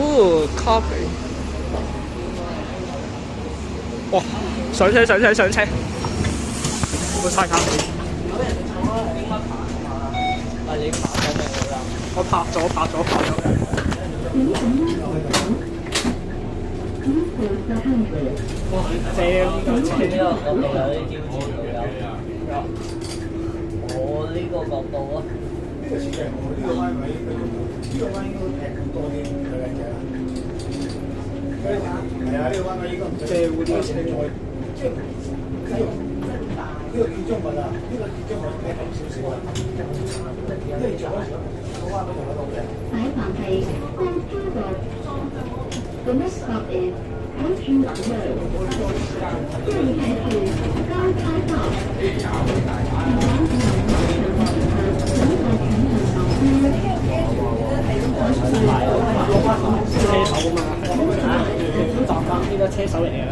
哦，咖啡。哇！上車上車上車！好晒咖啡。有人哋坐啊，應該爬啊嘛。但係你爬咗未好啦？我拍咗。哇！正呢個車。呢個角度有啲挑戰有。我呢個角度啊。呢個設計我呢個彎位呢個彎應該平咁多啲，佢靚仔啦。係啊，呢個彎位應該唔使。借會啲車即係呢個建築物啊，呢個建築物平少少啊。因為做嗰時個彎位做得到嘅。下一站係光珠道。The next stop is 光珠道。這裡才是高開道。車手啊嘛，搭翻呢個車手嚟啊！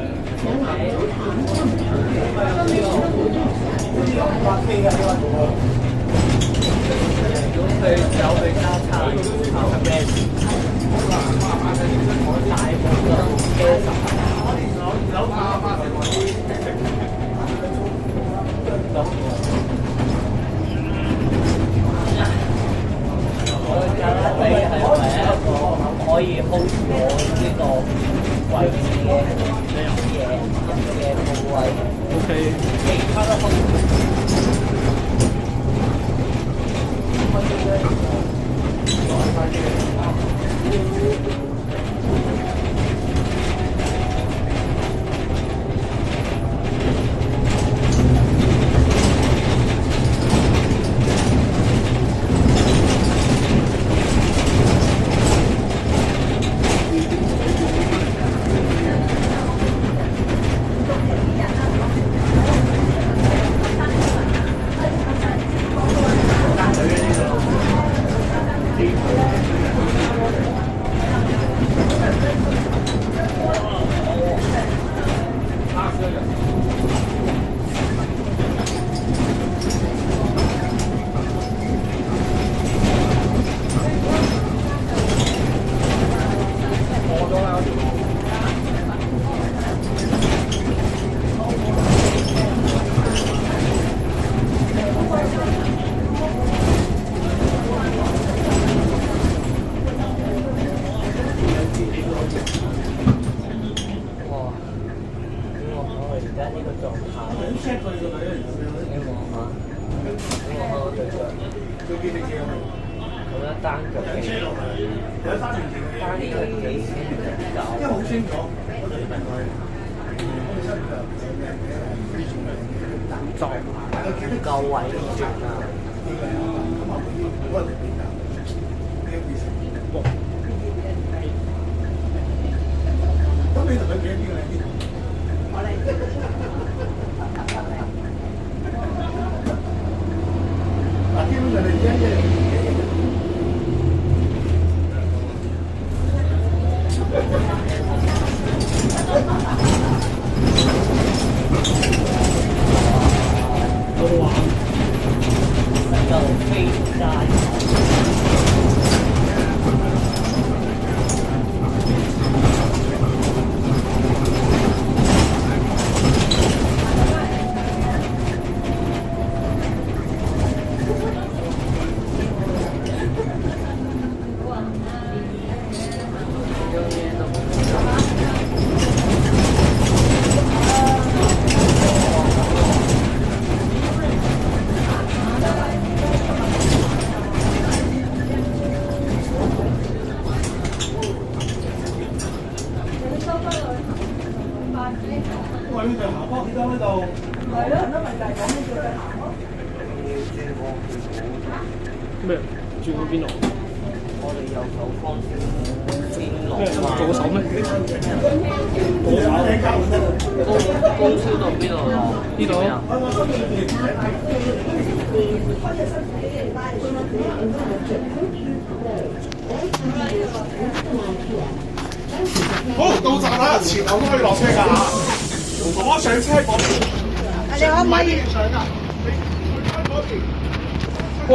咁佢有佢交叉係咩？大部分車手。我覺得你係咪一個可以 hold 住我呢個位置嘅部位 OK。其他都 hold 唔住。夠位轉啊！咁你同佢幾邊個靚啲？我靚。嗱，基本上你一就飛晒。喂，呢度行波幾多呢度？係咯，都咪就係講呢叫佢行咯。咩？轉去邊度？我哋右手方先落咩？左手咩？高超到邊度落？呢度。好，到站啦！前後都可以落車㗎嚇。我上車嗰邊。你可唔可以？上啊！你開嗰邊。哇！